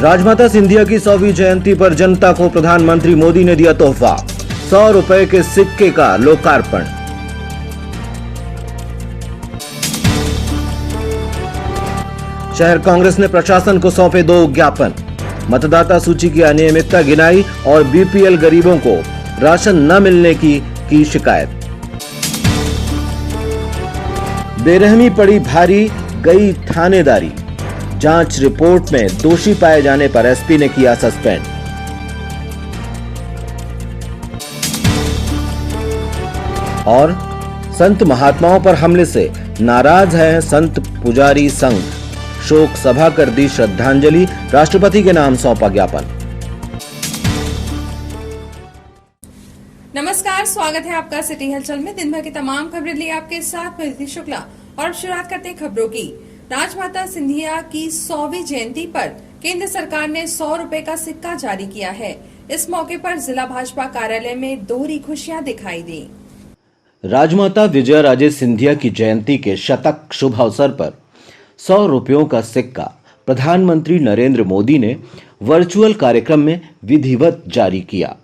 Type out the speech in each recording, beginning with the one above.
राजमाता सिंधिया की 100वीं जयंती पर जनता को प्रधानमंत्री मोदी ने दिया तोहफा, 100 रुपए के सिक्के का लोकार्पण। शहर कांग्रेस ने प्रशासन को सौंपे 2 ज्ञापन, मतदाता सूची की अनियमितता गिनाई और बीपीएल गरीबों को राशन न मिलने की शिकायत। बेरहमी पड़ी भारी, गई थानेदारी, जांच रिपोर्ट में दोषी पाए जाने पर एसपी ने किया सस्पेंड। और संत महात्माओं पर हमले से नाराज है संत पुजारी संघ, शोक सभा कर दी श्रद्धांजलि, राष्ट्रपति के नाम सौंपा ज्ञापन। नमस्कार, स्वागत है आपका सिटी हलचल में। दिन भर की तमाम खबरें लिए आपके साथ मैं रिद्धि शुक्ला। और अब शुरुआत करते हैं खबरों की। राजमाता सिंधिया की 100वीं जयंती पर केंद्र सरकार ने 100 रुपए का सिक्का जारी किया है। इस मौके पर जिला भाजपा कार्यालय में दोहरी खुशियां दिखाई दी। राजमाता विजया राजे सिंधिया की जयंती के शतक शुभ अवसर पर 100 रुपयों का सिक्का प्रधानमंत्री नरेंद्र मोदी ने वर्चुअल कार्यक्रम में विधिवत जारी किया।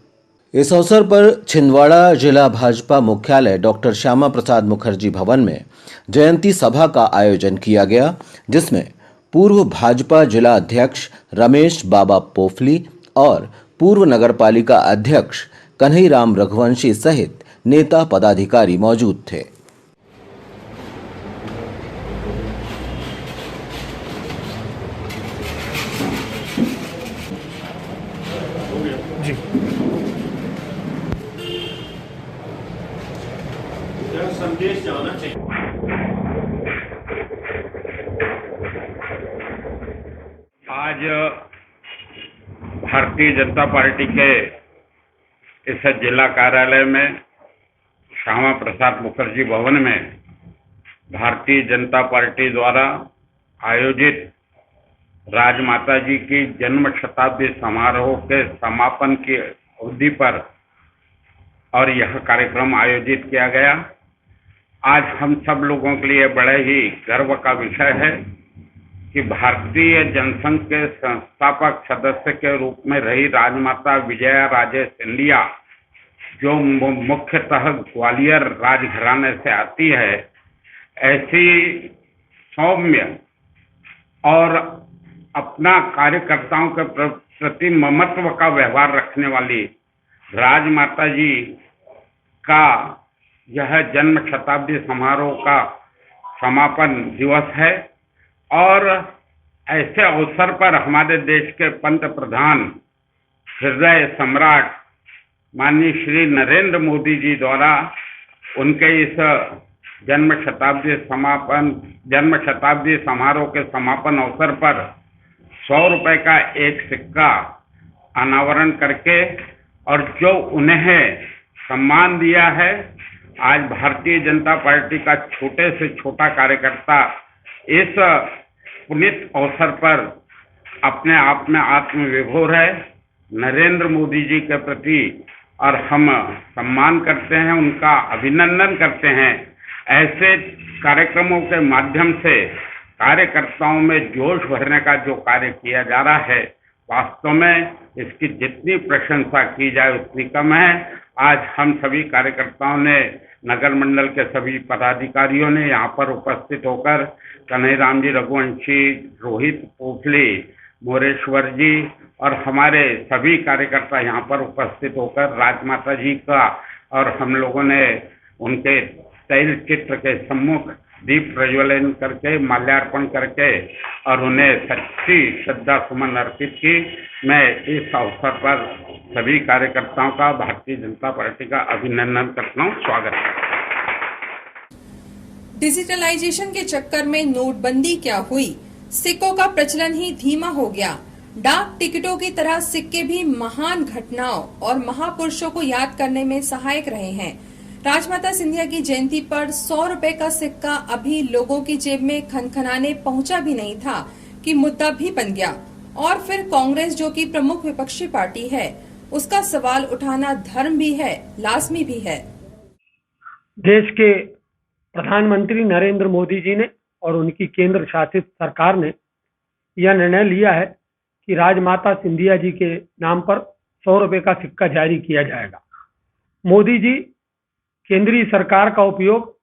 इस अवसर पर छिंदवाड़ा जिला भाजपा मुख्यालय डॉक्टर श्यामा प्रसाद मुखर्जी भवन में जयंती सभा का आयोजन किया गया, जिसमें पूर्व भाजपा जिला अध्यक्ष रमेश बाबा पोफली और पूर्व नगरपालिका अध्यक्ष कन्हैराम रघुवंशी सहित नेता पदाधिकारी मौजूद थे। संदेश जाना चाहिए। आज भारतीय जनता पार्टी के इस जिला कार्यालय में श्यामा प्रसाद मुखर्जी भवन में भारतीय जनता पार्टी द्वारा आयोजित राजमाता जी की जन्म शताब्दी समारोह के समापन की अवधि पर और यह कार्यक्रम आयोजित किया गया। आज हम सब लोगों के लिए बड़े ही गर्व का विषय है कि भारतीय जनसंघ के संस्थापक सदस्य के रूप में रही राजमाता विजया राजे सिंधिया, जो मुख्यतः ग्वालियर राजघराने से आती है, ऐसी सौम्य और अपना कार्यकर्ताओं के प्रति ममत्व का व्यवहार रखने वाली राजमाता जी का यह जन्म शताब्दी समारोह का समापन दिवस है। और ऐसे अवसर पर हमारे देश के पंत प्रधान हृदय सम्राट माननीय श्री नरेंद्र मोदी जी द्वारा उनके इस जन्म शताब्दी समारोह के समापन अवसर पर 100 रुपए का एक सिक्का अनावरण करके और जो उन्हें सम्मान दिया है, आज भारतीय जनता पार्टी का छोटे से छोटा कार्यकर्ता इस पुनीत अवसर पर अपने आप में आत्मविभोर है, नरेंद्र मोदी जी के प्रति, और हम सम्मान करते हैं, उनका अभिनंदन करते हैं। ऐसे कार्यक्रमों के माध्यम से कार्यकर्ताओं में जोश भरने का जो कार्य किया जा रहा है, वास्तव में इसकी जितनी प्रशंसा की जाए उतनी कम है। आज हम सभी कार्यकर्ताओं ने, नगर मंडल के सभी पदाधिकारियों ने यहाँ पर उपस्थित होकर कन्हैराम जी रघुवंशी, रोहित पोफली, मोरेश्वर जी और हमारे सभी कार्यकर्ता यहाँ पर उपस्थित होकर राजमाता जी का और हम लोगों ने उनके तैल चित्र के सम्मुख दीप प्रज्वलन करके माल्यार्पण करके और उन्हें सच्ची श्रद्धा सुमन अर्पित की। मैं इस अवसर पर सभी कार्यकर्ताओं का, भारतीय जनता पार्टी का अभिनंदन करता हूँ, स्वागत है। डिजिटलाइजेशन के चक्कर में नोटबंदी क्या हुई, सिक्कों का प्रचलन ही धीमा हो गया। डाक टिकटों की तरह सिक्के भी महान घटनाओं और महापुरुषों को याद करने में सहायक रहे हैं। राजमाता सिंधिया की जयंती पर 100 रुपए का सिक्का अभी लोगों की जेब में खनखनाने पहुंचा भी नहीं था कि मुद्दा भी बन गया। और फिर कांग्रेस, जो कि प्रमुख विपक्षी पार्टी है, उसका सवाल उठाना धर्म भी है, लाजमी भी है। देश के प्रधानमंत्री नरेंद्र मोदी जी ने और उनकी केंद्र शासित सरकार ने यह निर्णय लिया है कि राजमाता सिंधिया जी के नाम पर 100 रुपए का सिक्का जारी किया जाएगा। मोदी जी केंद्रीय सरकार का उपयोग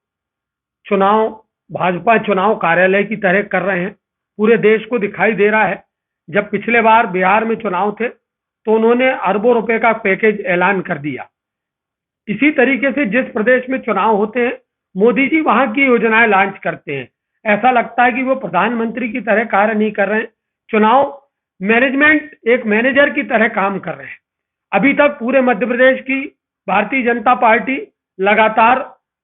चुनाव, भाजपा चुनाव कार्यालय की तरह कर रहे हैं। पूरे देश को दिखाई दे रहा है, जब पिछले बार बिहार में चुनाव थे तो उन्होंने अरबों रुपए का पैकेज ऐलान कर दिया। इसी तरीके से जिस प्रदेश में चुनाव होते हैं, मोदी जी वहां की योजनाएं लॉन्च करते हैं। ऐसा लगता है कि वो प्रधानमंत्री की तरह कार्य नहीं कर रहे हैं, चुनाव मैनेजमेंट एक मैनेजर की तरह काम कर रहे हैं। अभी तक पूरे मध्य प्रदेश की भारतीय जनता पार्टी लगातार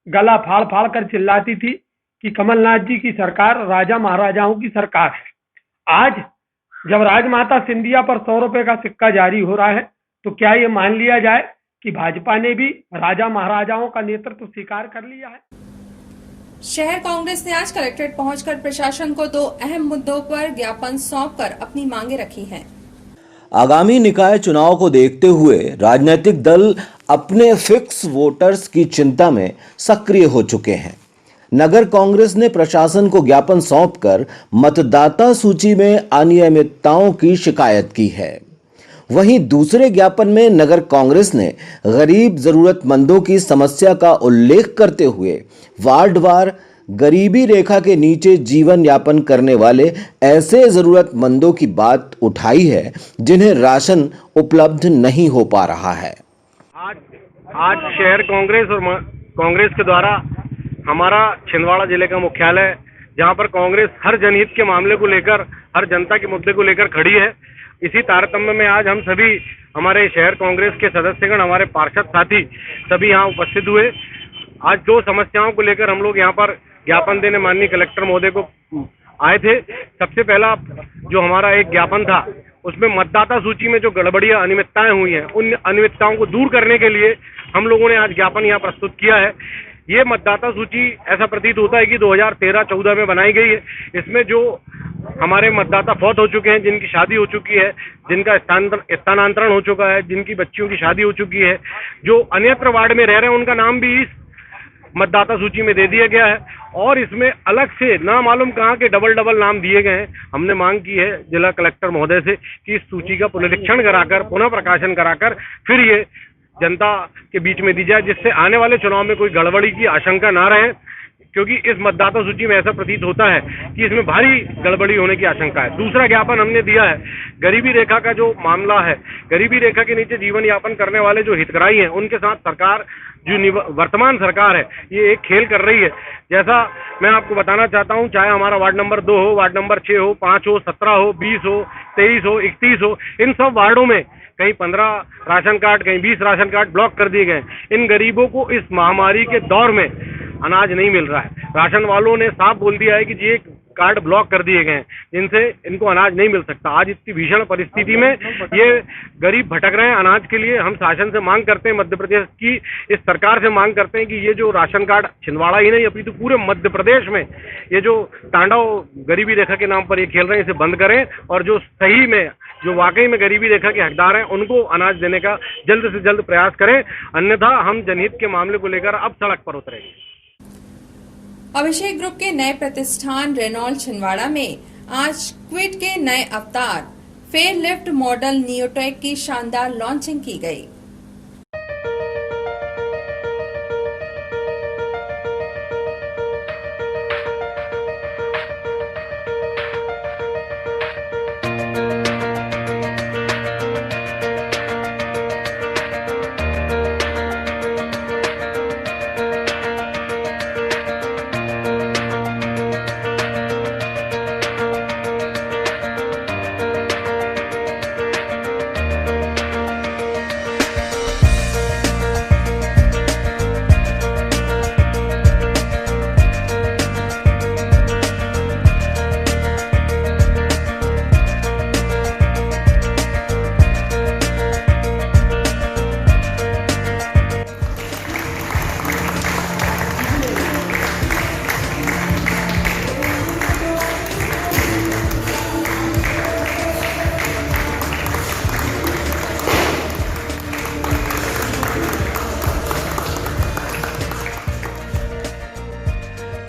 गला फाड़ फाड़ कर चिल्लाती थी कि कमलनाथ जी की सरकार राजा महाराजाओं की सरकार है। आज जब राजमाता सिंधिया पर 100 रुपए का सिक्का जारी हो रहा है, तो क्या ये मान लिया जाए कि भाजपा ने भी राजा महाराजाओं का नेतृत्व स्वीकार कर लिया है? शहर कांग्रेस ने आज कलेक्ट्रेट पहुंचकर प्रशासन को 2 अहम मुद्दों पर ज्ञापन सौंपकर अपनी मांगे रखी हैं। आगामी निकाय चुनाव को देखते हुए राजनीतिक दल अपने फिक्स वोटर्स की चिंता में सक्रिय हो चुके हैं। नगर कांग्रेस ने प्रशासन को ज्ञापन सौंपकर मतदाता सूची में अनियमितताओं की शिकायत की है। वहीं दूसरे ज्ञापन में नगर कांग्रेस ने गरीब जरूरतमंदों की समस्या का उल्लेख करते हुए वार्डवार गरीबी रेखा के नीचे जीवन यापन करने वाले ऐसे जरूरतमंदों की बात उठाई है जिन्हें राशन उपलब्ध नहीं हो पा रहा है। आज शहर कांग्रेस और कांग्रेस के द्वारा हमारा छिंदवाड़ा जिले का मुख्यालय, जहां पर कांग्रेस हर जनहित के मामले को लेकर, हर जनता के मुद्दे को लेकर खड़ी है, इसी तारतम्य में आज हम सभी हमारे शहर कांग्रेस के सदस्यगण, हमारे पार्षद साथी सभी यहाँ उपस्थित हुए। आज 2 समस्याओं को लेकर हम लोग यहाँ पर ज्ञापन देने माननीय कलेक्टर महोदय को आए थे। सबसे पहला जो हमारा एक ज्ञापन था, उसमें मतदाता सूची में जो गड़बड़ियां, अनियमितताएं हुई हैं, उन अनियमितताओं को दूर करने के लिए हम लोगों ने आज ज्ञापन यहाँ प्रस्तुत किया है। ये मतदाता सूची ऐसा प्रतीत होता है कि 2013-14 में बनाई गई है। इसमें जो हमारे मतदाता फौत हो चुके हैं, जिनकी शादी हो चुकी है, जिनका स्थानांतरण हो चुका है, जिनकी बच्चियों की शादी हो चुकी है, जो अन्यत्र वार्ड में रह रहे हैं, उनका नाम भी इस मतदाता सूची में दे दिया गया है। और इसमें अलग से ना मालूम कहाँ के डबल नाम दिए गए हैं। हमने मांग की है जिला कलेक्टर महोदय से कि इस सूची का पुनरीक्षण कराकर, पुनः प्रकाशन कराकर फिर ये जनता के बीच में दी जाए, जिससे आने वाले चुनाव में कोई गड़बड़ी की आशंका ना रहे, क्योंकि इस मतदाता सूची में ऐसा प्रतीत होता है कि इसमें भारी गड़बड़ी होने की आशंका है। दूसरा ज्ञापन हमने दिया है, गरीबी रेखा का जो मामला है, गरीबी रेखा के नीचे जीवन यापन करने वाले जो हितग्राही हैं, उनके साथ सरकार, जो वर्तमान सरकार है, ये एक खेल कर रही है। जैसा मैं आपको बताना चाहता हूँ, चाहे हमारा वार्ड नंबर 2 हो, वार्ड नंबर 6 हो, 5 हो, 17 हो, 20 हो, 23 हो, 31 हो, इन सब वार्डों में कहीं 15 राशन कार्ड, कहीं 20 राशन कार्ड ब्लॉक कर दिए गए। इन गरीबों को इस महामारी के दौर में अनाज नहीं मिल रहा है। राशन वालों ने साफ बोल दिया है कि ये कार्ड ब्लॉक कर दिए गए हैं, जिनसे इनको अनाज नहीं मिल सकता। आज इतनी भीषण परिस्थिति में ये गरीब भटक रहे हैं अनाज के लिए। हम शासन से मांग करते हैं, मध्य प्रदेश की इस सरकार से मांग करते हैं कि ये जो राशन कार्ड छिंदवाड़ा ही नहीं अपितु पूरे मध्य प्रदेश में ये जो तांडव गरीबी रेखा के नाम पर ये खेल रहे हैं, इसे बंद करें और जो सही में, जो वाकई में गरीबी रेखा के हकदार हैं, उनको अनाज देने का जल्द से जल्द प्रयास करें। अन्यथा हम जनहित के मामले को लेकर अब सड़क पर उतरेंगे। अभिषेक ग्रुप के नए प्रतिष्ठान रेनॉल्ट छिंदवाड़ा में आज क्विड के नए अवतार फेयरलिफ्ट मॉडल नियोटेक की शानदार लॉन्चिंग की गई।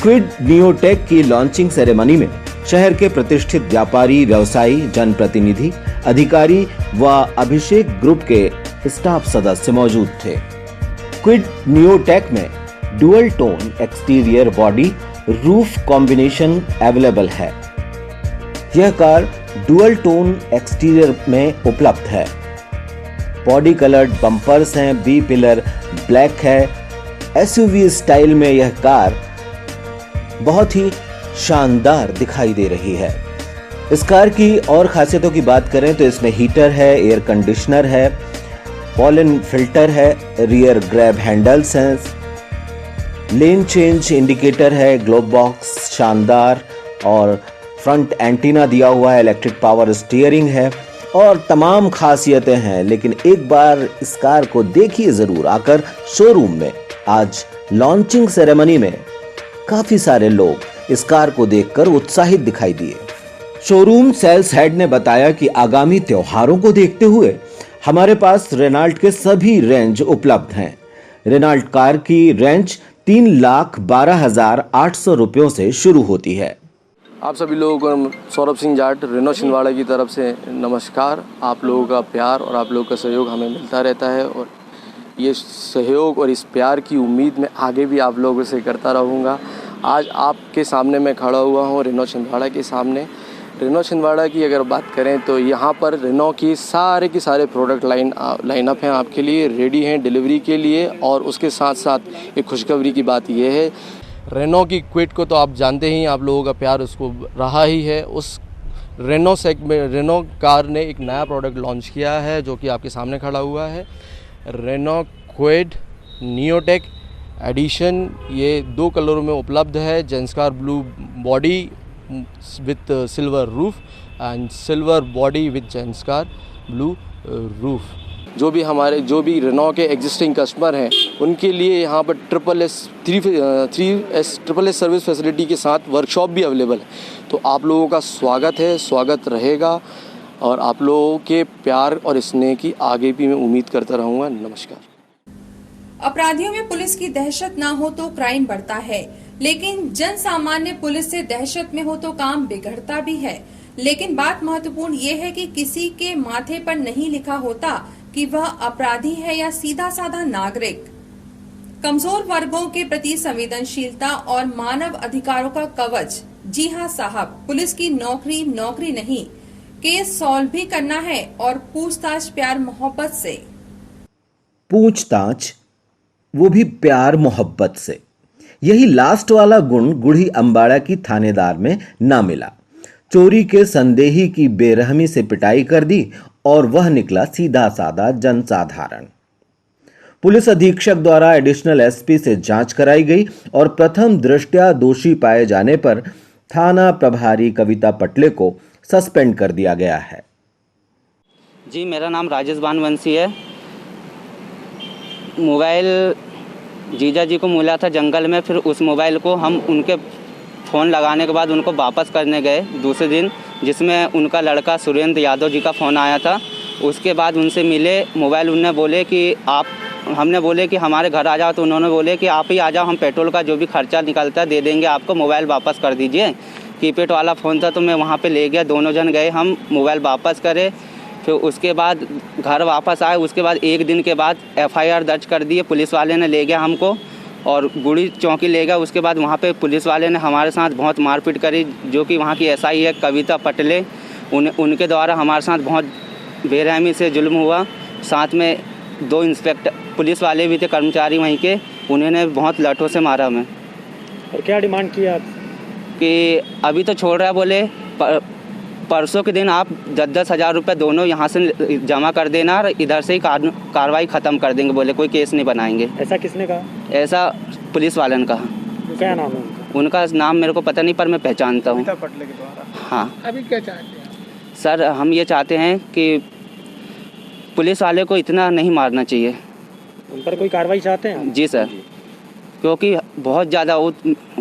क्विड नियोटेक की लॉन्चिंग सेरेमनी में शहर के प्रतिष्ठित व्यापारी, व्यवसायी, जनप्रतिनिधि, अधिकारी व अभिषेक ग्रुप के स्टाफ सदस्य मौजूद थे। क्विड नियोटेक में dual tone exterior body roof combination available है। यह कार डुअल टोन एक्सटीरियर में उपलब्ध है। बॉडी कलर्ड बम्पर्स हैं, बी पिलर ब्लैक है। एसयूवी स्टाइल में यह कार बहुत ही शानदार दिखाई दे रही है। इस कार की और खासियतों की बात करें तो इसमें हीटर है, एयर कंडीशनर है, पॉलन फिल्टर है, रियर ग्रैब हैंडल्स हैं, लेन चेंज इंडिकेटर है, ग्लोब बॉक्स शानदार और फ्रंट एंटीना दिया हुआ है, इलेक्ट्रिक पावर स्टीयरिंग है और तमाम खासियतें हैं। लेकिन एक बार इस कार को देखिए जरूर आकर शोरूम में। आज लॉन्चिंग सेरेमनी में काफी सारे लोग इस कार को देखकर उत्साहित दिखाई दिए। शोरूम सेल्स हेड ने बताया कि आगामी त्योहारों को देखते हुए हमारे पास रेनाल्ट के सभी रेंज उपलब्ध हैं। रेनाल्ट कार की रेंज 3,12,800 रुपयों से शुरू होती है। आप सभी लोगों को सौरभ सिंह जाट रेनो छिंदवाड़ा की तरफ से नमस्कार। आप लोगों का प्यार और आप लोगों का सहयोग हमें मिलता रहता है और ये सहयोग और इस प्यार की उम्मीद मैं आगे भी आप लोगों से करता रहूँगा। आज आपके सामने मैं खड़ा हुआ हूँ रेनो छिंदवाड़ा के सामने। रेनो छिंदवाड़ा की अगर बात करें तो यहाँ पर रेनो की सारे प्रोडक्ट लाइनअप हैं आपके लिए, रेडी हैं डिलीवरी के लिए। और उसके साथ साथ एक खुशखबरी की बात यह है, रेनो की क्विड को तो आप जानते ही, आप लोगों का प्यार उसको रहा ही है। उस रेनो कार ने एक नया प्रोडक्ट लॉन्च किया है जो कि आपके सामने खड़ा हुआ है, रेनो क्विड नियोटेक एडिशन। ये 2 कलरों में उपलब्ध है, gents car blue body with silver roof and silver body with gents car blue roof. जो भी रेनो के एग्जिस्टिंग कस्टमर हैं उनके लिए यहाँ पर ट्रिपल एस सर्विस फैसिलिटी के साथ वर्कशॉप भी अवेलेबल है। तो आप लोगों का स्वागत रहेगा और आप लोगों के प्यार और स्नेह की आगे भी मैं उम्मीद करता रहूँगा। नमस्कार। अपराधियों में पुलिस की दहशत ना हो तो क्राइम बढ़ता है, लेकिन जन सामान्य पुलिस से दहशत में हो तो काम बिगड़ता भी है। लेकिन बात महत्वपूर्ण ये है कि किसी के माथे पर नहीं लिखा होता कि वह अपराधी है या सीधा साधा नागरिक। कमजोर वर्गों के प्रति संवेदनशीलता और मानव अधिकारों का कवच। जी हाँ साहब, पुलिस की नौकरी नहीं, केस सॉल्व भी करना है और पूछताछ प्यार मोहब्बत से। पूछताछ वो भी प्यार मोहब्बत से। यही लास्ट वाला गुण गुढ़ी अम्बाड़ा की थानेदार में ना मिला। चोरी के संदेही की बेरहमी से पिटाई कर दी और वह निकला सीधा साधा जनसाधारण। पुलिस अधीक्षक द्वारा एडिशनल एसपी से जांच कराई गई और प्रथम दृष्टया दोषी पाए जाने पर थाना प्रभारी कविता पटले को सस्पेंड कर दिया गया है। जी, मेरा नाम राजेश बानवंशी है। मोबाइल जीजा जी को मिला था जंगल में, फिर उस मोबाइल को हम उनके फ़ोन लगाने के बाद उनको वापस करने गए दूसरे दिन, जिसमें उनका लड़का सुरेंद्र यादव जी का फ़ोन आया था। उसके बाद उनसे मिले मोबाइल, उन्होंने बोले कि हमने बोले कि हमारे घर आ जाओ, तो उन्होंने बोले कि आप ही आ जाओ, हम पेट्रोल का जो भी खर्चा निकलता है दे देंगे आपको, मोबाइल वापस कर दीजिए। कीपैड वाला फ़ोन था तो मैं वहाँ पे ले गया, दोनों जन गए, हम मोबाइल वापस करे। फिर उसके बाद घर वापस आए। उसके बाद 1 दिन के बाद FIR दर्ज कर दिए, पुलिस वाले ने ले गया हमको और गुड़ी चौकी ले गया। उसके बाद वहाँ पे पुलिस वाले ने हमारे साथ बहुत मारपीट करी, जो कि वहाँ की SI है कविता पटले, उनके द्वारा हमारे साथ बहुत बेरहमी से जुल्म हुआ। साथ में 2 इंस्पेक्टर पुलिस वाले भी थे, कर्मचारी वहीं के, उन्होंने बहुत लाठों से मारा हमें। और क्या डिमांड किया आप? कि अभी तो छोड़ रहा है, बोले परसों के दिन आप 10-10 हज़ार रुपये दोनों यहाँ से जमा कर देना और इधर से ही कार्रवाई ख़त्म कर देंगे, बोले कोई केस नहीं बनाएंगे। ऐसा किसने कहा? ऐसा पुलिस वाले ने कहा। क्या नाम है उनका नाम मेरे को पता नहीं, पर मैं पहचानता हूँ। पटले के द्वारा। हाँ। अभी क्या चाहते हैं सर? हम ये चाहते हैं कि पुलिस वाले को इतना नहीं मारना चाहिए। उन पर कोई कार्रवाई चाहते हैं? जी सर, क्योंकि बहुत ज़्यादा वो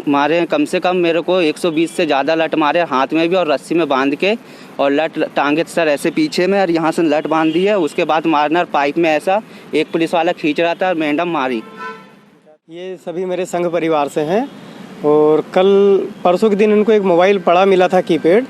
मारे, कम से कम मेरे को 120 से ज़्यादा लट मारे, हाथ में भी और रस्सी में बांध के, और लट टांगे सर ऐसे पीछे में और यहाँ से लट बांध दी है। उसके बाद मारना और पाइप में ऐसा एक पुलिस वाला खींच रहा था और मैडम मारी। ये सभी मेरे संघ परिवार से हैं और कल परसों के दिन इनको एक मोबाइल पड़ा मिला था कीपैड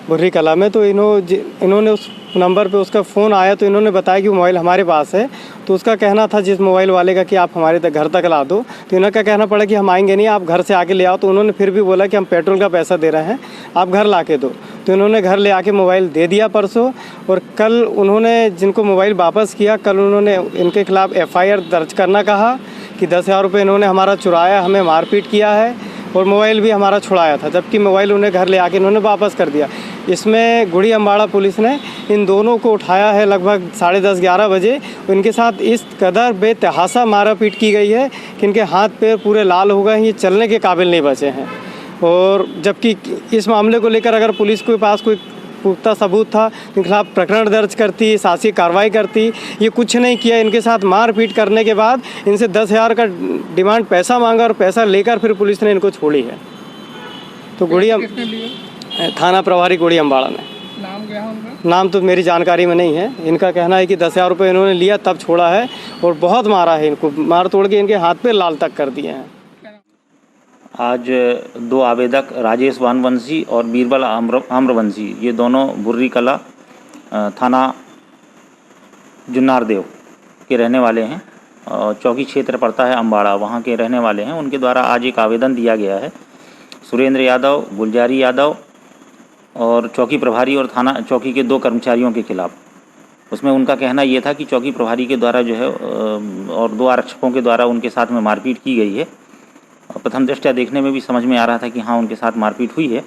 बुर्री कला में। तो इन्होंने उस नंबर पे उसका फ़ोन आया तो इन्होंने बताया कि वो मोबाइल हमारे पास है। तो उसका कहना था जिस मोबाइल वाले का कि आप हमारे घर तक ला दो। तो इनका कहना पड़ा कि हम आएंगे नहीं, आप घर से आके ले आओ। तो उन्होंने फिर भी बोला कि हम पेट्रोल का पैसा दे रहे हैं, आप घर ला के दो। तो इन्होंने घर ले आके मोबाइल दे दिया परसों। और कल उन्होंने जिनको मोबाइल वापस किया, कल उन्होंने इनके खिलाफ़ FIR दर्ज करना कहा कि 10,000 रुपये इन्होंने हमारा चुराया, हमें मारपीट किया है और मोबाइल भी हमारा छुड़ाया था, जबकि मोबाइल उन्हें घर ले आके इन्होंने वापस कर दिया। इसमें गुड़ी अम्बाड़ा पुलिस ने इन दोनों को उठाया है लगभग 10:30-11 बजे। इनके साथ इस कदर बेतहाशा मारापीट की गई है कि इनके हाथ पैर पूरे लाल हो गए हैं, ये चलने के काबिल नहीं बचे हैं। और जबकि इस मामले को लेकर अगर पुलिस के पास कोई पुख्ता सबूत था, इनके खिलाफ प्रकरण दर्ज करती, शासकीय कार्रवाई करती, ये कुछ नहीं किया। इनके साथ मारपीट करने के बाद इनसे 10,000 का डिमांड पैसा मांगा और पैसा लेकर फिर पुलिस ने इनको छोड़ी है। तो गुड़िया थाना प्रभारी गुड़ी अम्बाड़ा ने। नाम क्या है उनका? नाम तो मेरी जानकारी में नहीं है। इनका कहना है कि 10,000 रुपये इन्होंने लिया तब छोड़ा है और बहुत मारा है इनको, मार तोड़ के इनके हाथ पे लाल तक कर दिए हैं। आज 2 आवेदक राजेश वानवंशी और बीरबल आम्रवंशी, ये दोनों बुर्री कला थाना जुन्नारदेव के रहने वाले हैं। चौकी क्षेत्र पड़ता है अम्बाड़ा, वहाँ के रहने वाले हैं। उनके द्वारा आज एक आवेदन दिया गया है सुरेंद्र यादव, गुलजारी यादव और चौकी प्रभारी और थाना चौकी के 2 कर्मचारियों के खिलाफ। उसमें उनका कहना ये था कि चौकी प्रभारी के द्वारा जो है और 2 आरक्षकों के द्वारा उनके साथ में मारपीट की गई है। प्रथम दृष्टया देखने में भी समझ में आ रहा था कि हाँ, उनके साथ मारपीट हुई है।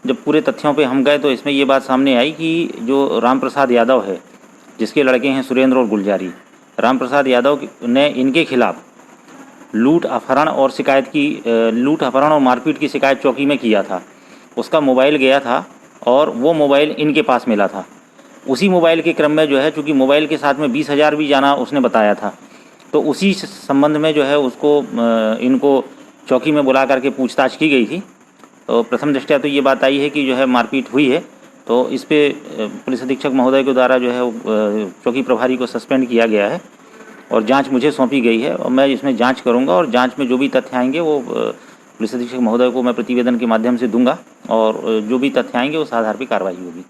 जब पूरे तथ्यों पे हम गए तो इसमें ये बात सामने आई कि जो राम प्रसाद यादव है, जिसके लड़के हैं सुरेंद्र और गुलजारी, राम प्रसाद यादव ने इनके खिलाफ लूट अपहरण और मारपीट की शिकायत चौकी में किया था। उसका मोबाइल गया था और वो मोबाइल इनके पास मिला था। उसी मोबाइल के क्रम में जो है, चूँकि मोबाइल के साथ में 20,000 भी जाना उसने बताया था, तो उसी संबंध में जो है उसको इनको चौकी में बुला करके पूछताछ की गई थी। तो प्रथम दृष्टया तो ये बात आई है कि जो है मारपीट हुई है। तो इस पे पुलिस अधीक्षक महोदय के द्वारा जो है चौकी प्रभारी को सस्पेंड किया गया है और जांच मुझे सौंपी गई है और मैं इसमें जांच करूंगा और जांच में जो भी तथ्य आएंगे वो पुलिस अधीक्षक महोदय को मैं प्रतिवेदन के माध्यम से दूंगा और जो भी तथ्य आएंगे उस आधार पर कार्रवाई होगी।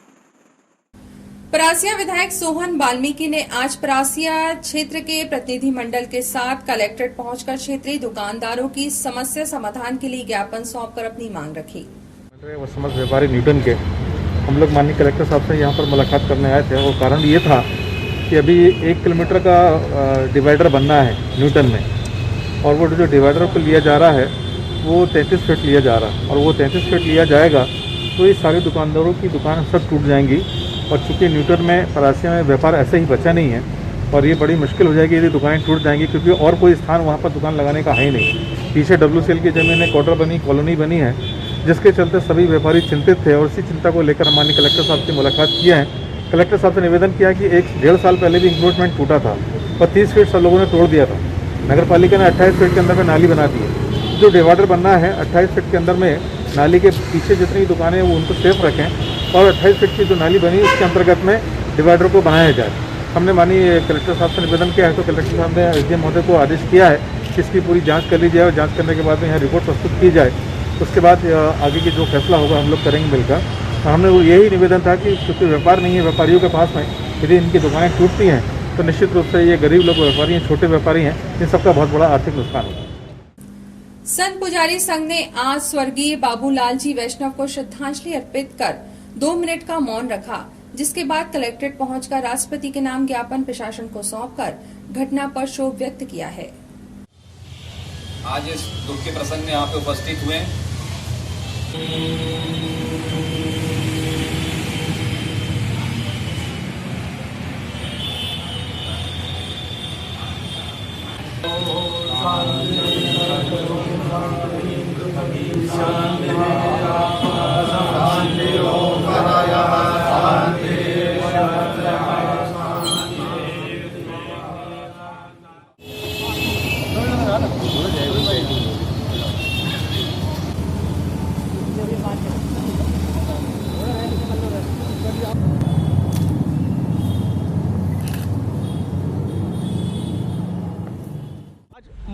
परासिया विधायक सोहन वाल्मीकि ने आज परासिया क्षेत्र के प्रतिनिधि मंडल के साथ कलेक्ट्रेट पहुंचकर क्षेत्रीय दुकानदारों की समस्या समाधान के लिए ज्ञापन सौंपकर अपनी मांग रखी। समस्त व्यापारी न्यूटन के हम लोग माननीय कलेक्टर साहब से यहाँ पर मुलाकात करने आए थे और कारण ये था कि अभी 1 किलोमीटर का डिवाइडर बनना है न्यूटन में और वो जो डिवाइडर को लिया जा रहा है वो 33 फीट लिया जा रहा है और वो 33 फीट लिया जाएगा तो ये सारे दुकानदारों की दुकान सब टूट जाएंगी। और चूँकि न्यूटन में परासिया में व्यापार ऐसे ही बचा नहीं है और ये बड़ी मुश्किल हो जाएगी यदि दुकानें टूट जाएंगी, क्योंकि और कोई स्थान वहाँ पर दुकान लगाने का है ही नहीं। पीछे WCL की ज़मीन है, क्वार्टर बनी, कॉलोनी बनी है, जिसके चलते सभी व्यापारी चिंतित थे और इसी चिंता को लेकर हमारे कलेक्टर साहब से मुलाकात किया है। कलेक्टर साहब से निवेदन किया कि 1-1.5 साल पहले भी इंक्रोचमेंट टूटा था और 30 फीट सब लोगों ने तोड़ दिया था। नगर पालिका ने 28 फीट के अंदर में नाली बना दी है। जो डिवाइडर बनना है 28 फीट के अंदर में नाली के पीछे जितनी दुकानें वो उनको सेफ रखें और 28 फीट की जो नाली बनी उसके अंतर्गत में डिवाइडर को बनाया जाए। हमने माननीय कलेक्टर साहब से निवेदन किया है तो कलेक्टर साहब ने SDM महोदय को आदेश किया है कि इसकी पूरी जांच कर ली जाए और जांच करने के बाद में यहाँ रिपोर्ट प्रस्तुत की जाए। उसके बाद आगे की जो फैसला होगा हम लोग करेंगे मिलकर। हमने यही निवेदन था कि क्योंकि व्यापार नहीं है व्यापारियों के पास में, यदि इनकी दुकानें टूटती हैं तो निश्चित रूप से ये गरीब लोग व्यापारी हैं, छोटे व्यापारी हैं, इन सबका बहुत बड़ा आर्थिक नुकसान होगा। संत पुजारी संघ ने आज स्वर्गीय बाबूलाल जी वैष्णव को श्रद्धांजलि अर्पित कर 2 मिनट का मौन रखा, जिसके बाद कलेक्ट्रेट पहुंचकर राष्ट्रपति के नाम ज्ञापन प्रशासन को सौंपकर घटना पर शोक व्यक्त किया है। आज इस दुख के प्रसंग में यहाँ पे उपस्थित हुए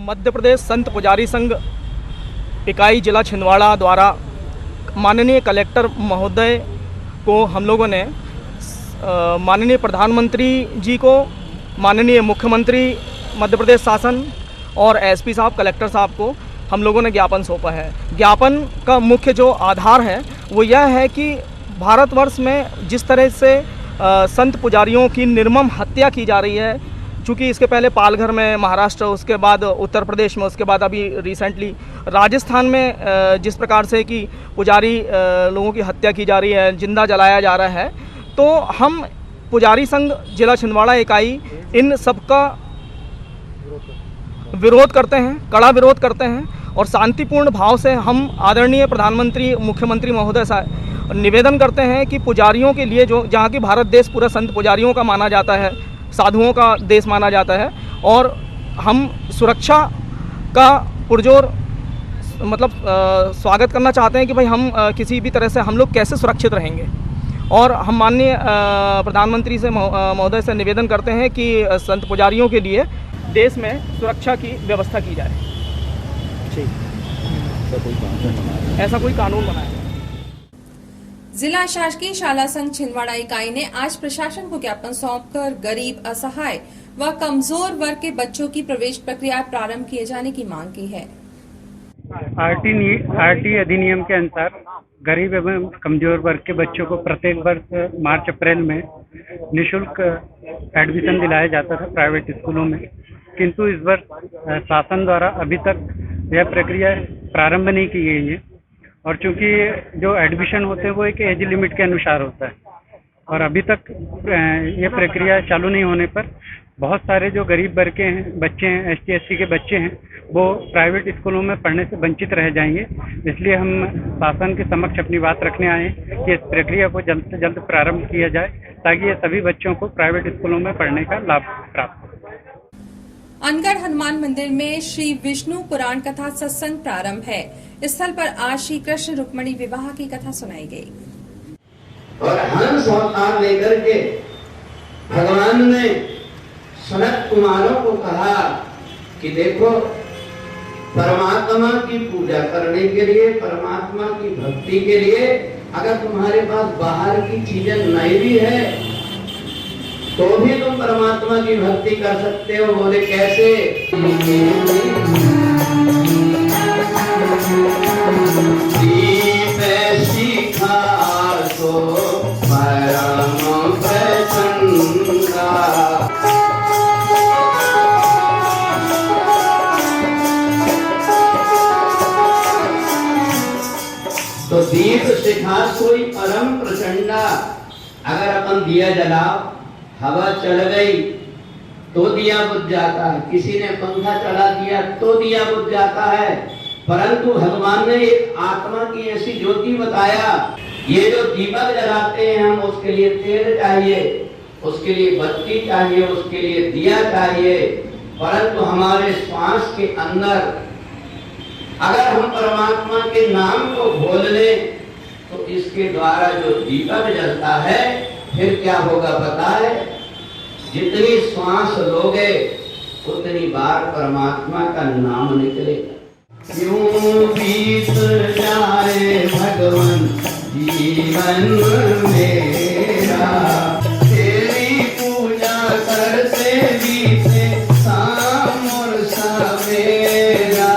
मध्य प्रदेश संत पुजारी संघ इकाई जिला छिंदवाड़ा द्वारा माननीय कलेक्टर महोदय को हम लोगों ने माननीय प्रधानमंत्री जी को, माननीय मुख्यमंत्री मध्य प्रदेश शासन और एसपी साहब, कलेक्टर साहब को हम लोगों ने ज्ञापन सौंपा है। ज्ञापन का मुख्य जो आधार है वो यह है कि भारतवर्ष में जिस तरह से संत पुजारियों की निर्मम हत्या की जा रही है, चूँकि इसके पहले पालघर में, महाराष्ट्र, उसके बाद उत्तर प्रदेश में, उसके बाद अभी रिसेंटली राजस्थान में जिस प्रकार से कि पुजारी लोगों की हत्या की जा रही है, जिंदा जलाया जा रहा है, तो हम पुजारी संघ जिला छिंदवाड़ा इकाई इन सब का विरोध करते हैं, कड़ा विरोध करते हैं और शांतिपूर्ण भाव से हम आदरणीय प्रधानमंत्री, मुख्यमंत्री महोदय साहब निवेदन करते हैं कि पुजारियों के लिए, जो जहाँ की भारत देश पूरा संत पुजारियों का माना जाता है, साधुओं का देश माना जाता है, और हम सुरक्षा का पुरजोर मतलब स्वागत करना चाहते हैं कि भाई हम किसी भी तरह से हम लोग कैसे सुरक्षित रहेंगे। और हम माननीय प्रधानमंत्री से महोदय से निवेदन करते हैं कि संत पुजारियों के लिए देश में सुरक्षा की व्यवस्था की जाए। ऐसा कोई कानून बनाए। जिला शासकीय शाला संघ छिंदवाड़ा इकाई ने आज प्रशासन को ज्ञापन सौंपकर गरीब, असहाय व कमजोर वर्ग के बच्चों की प्रवेश प्रक्रिया प्रारंभ किए जाने की मांग की है। आरटी अधिनियम के अनुसार गरीब एवं कमजोर वर्ग के बच्चों को प्रत्येक वर्ष मार्च अप्रैल में निःशुल्क एडमिशन दिलाया जाता था प्राइवेट स्कूलों में, किंतु इस वर्ष शासन द्वारा अभी तक यह प्रक्रिया प्रारंभ नहीं की गई है। और चूंकि जो एडमिशन होते हैं वो एक एज लिमिट के अनुसार होता है और अभी तक ये प्रक्रिया चालू नहीं होने पर बहुत सारे जो गरीब वर्ग के बच्चे हैं, ST SC के बच्चे हैं, वो प्राइवेट स्कूलों में पढ़ने से वंचित रह जाएंगे। इसलिए हम शासन के समक्ष अपनी बात रखने आए हैं कि इस प्रक्रिया को जल्द से जल्द प्रारंभ किया जाए ताकि ये सभी बच्चों को प्राइवेट स्कूलों में पढ़ने का लाभ प्राप्त हो। अनगढ़ हनुमान मंदिर में श्री विष्णु पुराण कथा सत्संग प्रारंभ है। स्थल पर आज श्री कृष्ण रुक्मणी विवाह की कथा सुनाई गई। और हंस अवतार लेकर के भगवान ने सनत कुमारों को कहा कि देखो, परमात्मा की पूजा करने के लिए, परमात्मा की भक्ति के लिए अगर तुम्हारे पास बाहर की चीजें नहीं भी है तो भी तुम परमात्मा की भक्ति कर सकते हो। बोले कैसे? दीप शिखा तो परम प्रचंडा। तो दीप शिखा कोई परम प्रचंडा। अगर अपन दिया जलाओ, हवा चल गई तो दिया बुझ जाता है, किसी ने पंखा चला दिया तो दिया बुझ जाता है, परंतु भगवान ने एक आत्मा की ऐसी ज्योति बताया। ये जो दीपक जलाते हैं हम, उसके लिए तेल चाहिए, उसके लिए बत्ती चाहिए, उसके लिए दिया चाहिए, परंतु हमारे श्वास के अंदर अगर हम परमात्मा के नाम को घोल लें तो इसके द्वारा जो दीपक जलता है, फिर क्या होगा पता है? जितनी श्वास लोगे उतनी बार परमात्मा का नाम निकलेगा। क्यों बीत जाए भगवान जीवन मेरा, तेरी पूजा करते बीते शाम और सवेरा,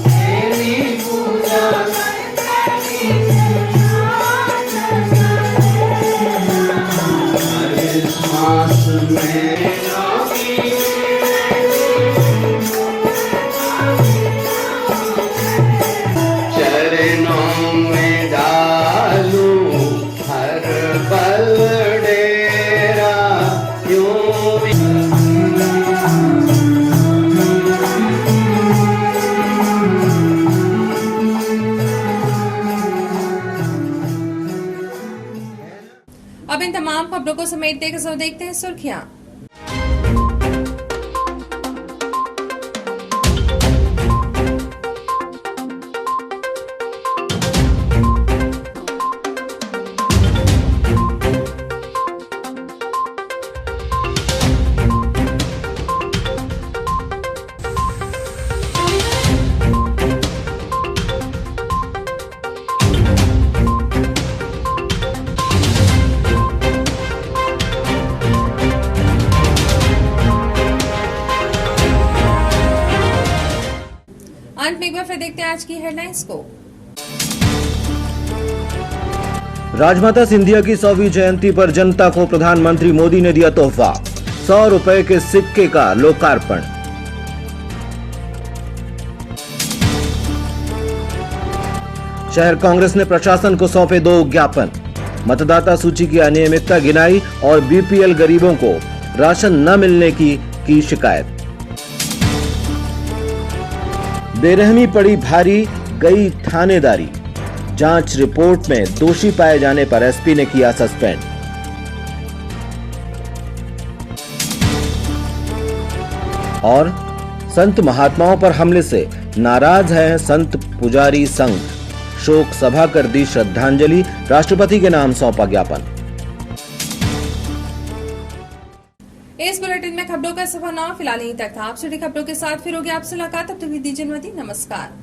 तेरी पूजा हर श्वास में चरणों में डालूं हर पल डेरा। अब इन तमाम खबरों को समेटते देखते हैं सुर्खियां। देखते हैं आज की हेडलाइंस को। राजमाता सिंधिया की 100वीं जयंती पर जनता को प्रधानमंत्री मोदी ने दिया तोहफा, 100 रुपए के सिक्के का लोकार्पण। शहर कांग्रेस ने प्रशासन को सौंपे 2 ज्ञापन, मतदाता सूची की अनियमितता गिनाई और बीपीएल गरीबों को राशन न मिलने की शिकायत। बेरहमी पड़ी भारी, गई थानेदारी, जांच रिपोर्ट में दोषी पाए जाने पर एसपी ने किया सस्पेंड। और संत महात्माओं पर हमले से नाराज हैं संत पुजारी संघ, शोक सभा कर दी श्रद्धांजलि, राष्ट्रपति के नाम सौंपा ज्ञापन। इस बुलेटिन में खबरों का सफर 9 फिलहाल यहीं तक था। आप सभी खबरों के साथ फिर होगी आपसे मुलाकात, तब तक दीजिए अनुमति। नमस्कार।